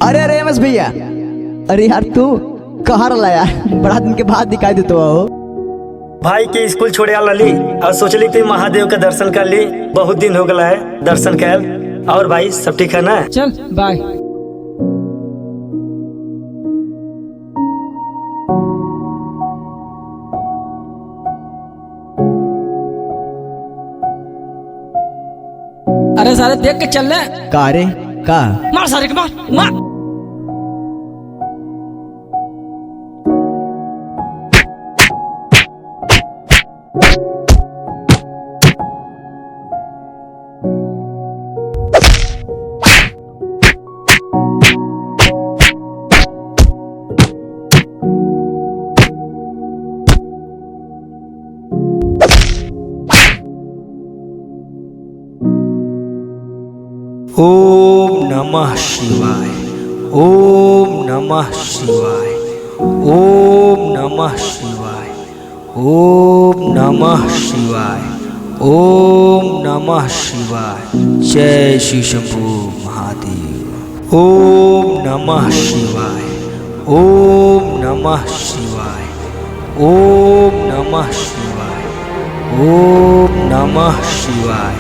अरे अरे एमएस भैया, अरे यार तू कहाँ रहा यार, बड़ा दिन के बाद दिखाई देते हो। भाई के स्कूल छोड़े आल रही और सोचली कि महादेव का दर्शन कर ली, बहुत दिन हो गया है दर्शन कर। और भाई सब ठीक है ना? चल बाय। अरे सारे देख के चल रहे का रे का मार सारे के मार मार। ओम नमः शिवाय, ओम नमः शिवाय, ओम नमः शिवाय, ओम नमः शिवाय, ओम नमः शिवाय। जय श्री शंभू महादेव। ओम नमः शिवाय, ओम नमः शिवाय, ओम नमः शिवाय, ओम नमः शिवाय,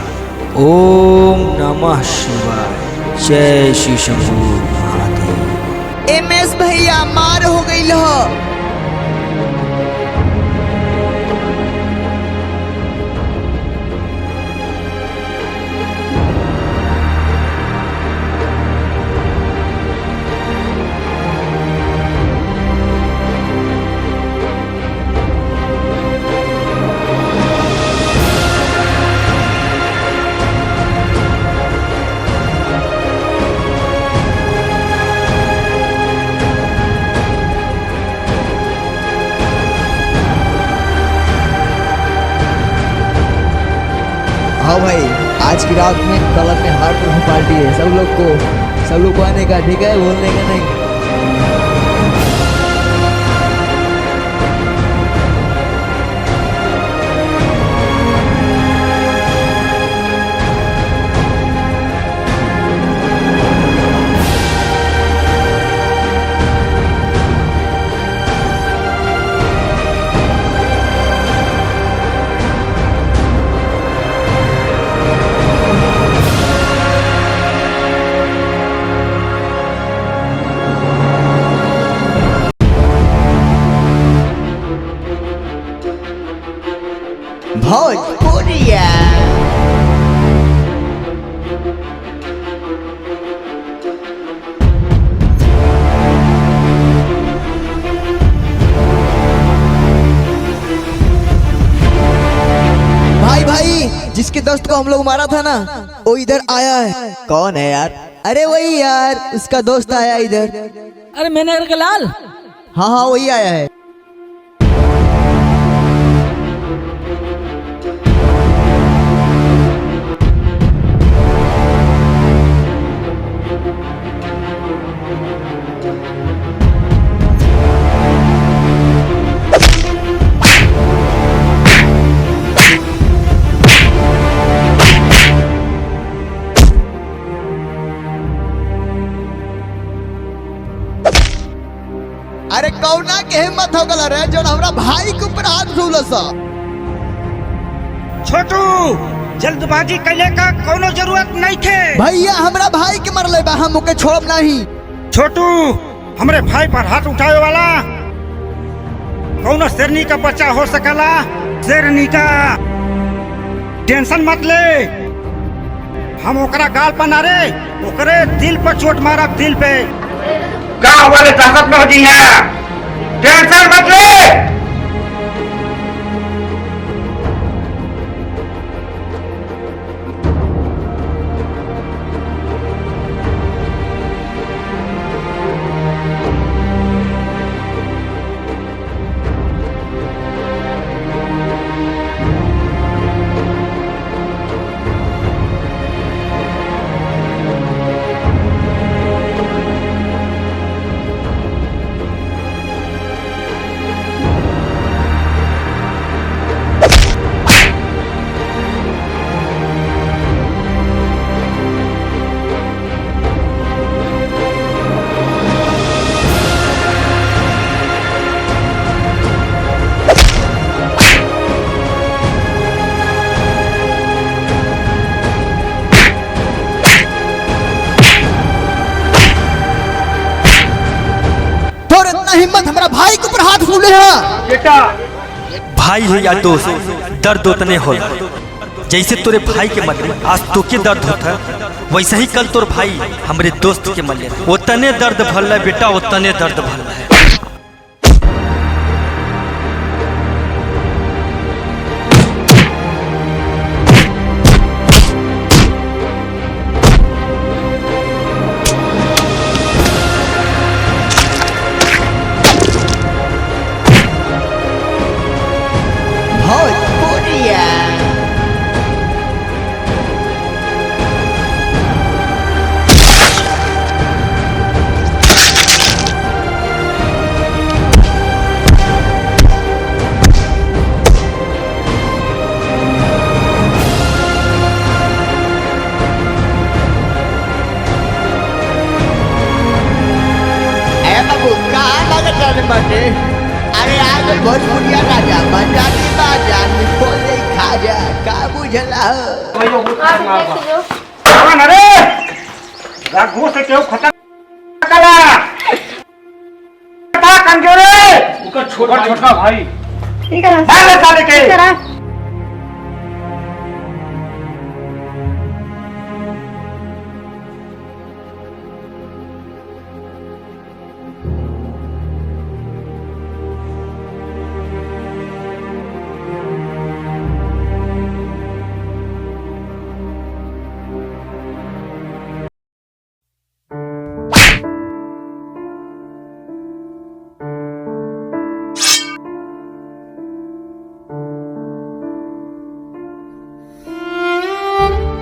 ओम नमः शिवाय। जय श्री शंभू महादेव। एमएस भैया मार हो गई लो। हाँ भाई, आज की रात में क्लब में हार्ट पार्टी है, सब लोग को आने का, ठीक है, बोलने का नहीं। भोजपुरिया भाई, जिसके दोस्त को हम लोग मारा था ना, वो इधर आया है। कौन है यार? अरे वही यार, उसका दोस्त आया इधर। अरे मैंने के लाल। हाँ हाँ वही आया है। अरे कौना के हिम्मत हो गला रे जो हमरा भाई के ऊपर हाथ उठौलस। छोटू, जल्दबाजी कैले का कोनो जरूरत नहीं थे। भैया हमरा भाई के मरले बा, हम ओके छोड़ब नहीं। छोटू, हमरे भाई पर हाथ उठावे वाला कौनो शेरनी का बच्चा हो सकला। शेरनी का टेंशन मत ले, हम ओकरा गाल पर ना रे, ओकरे दिल पर चोट मारा, दिल पे। गाँव वाले ताकत में होती है, टेंशन मत ले। मत हमारा भाई के ऊपर हाथ फूले है। बेटा भाई हो या दोस्त, दर्द उतने होला। जैसे तोरे भाई के मरने आज तो के दर्द होता, वैसे ही कल तोर भाई हमरे दोस्त के मरले उतने दर्द भरल है बेटा, उतने दर्द भरल है। भोजपुरिया बटे। अरे आज भोजपुरिया राजा बजाती बाजा निकोल दे खाजा का बुझला कौन अरे रघु से क्यों खत्म कला बता कमजोरे उसका छोटा भाई ठीक है डाल साले के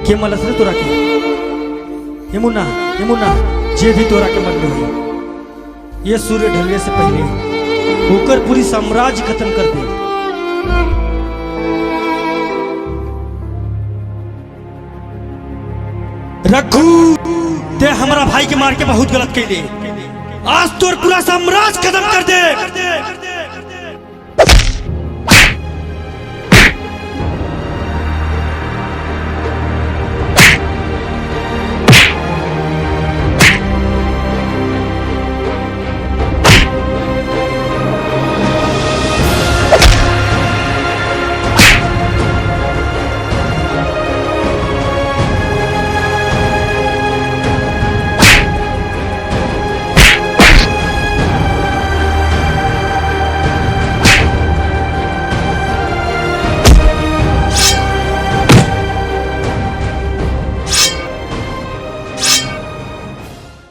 के मलस रे तोरा के यमुना यमुना जे भी तोरा के मरले हुई ये सूर्य ढलने से पहले होकर पूरी साम्राज्य खत्म कर दे। रघु ते हमारा भाई के मार के बहुत गलत कैले, आज तोर पूरा साम्राज्य खत्म कर दे।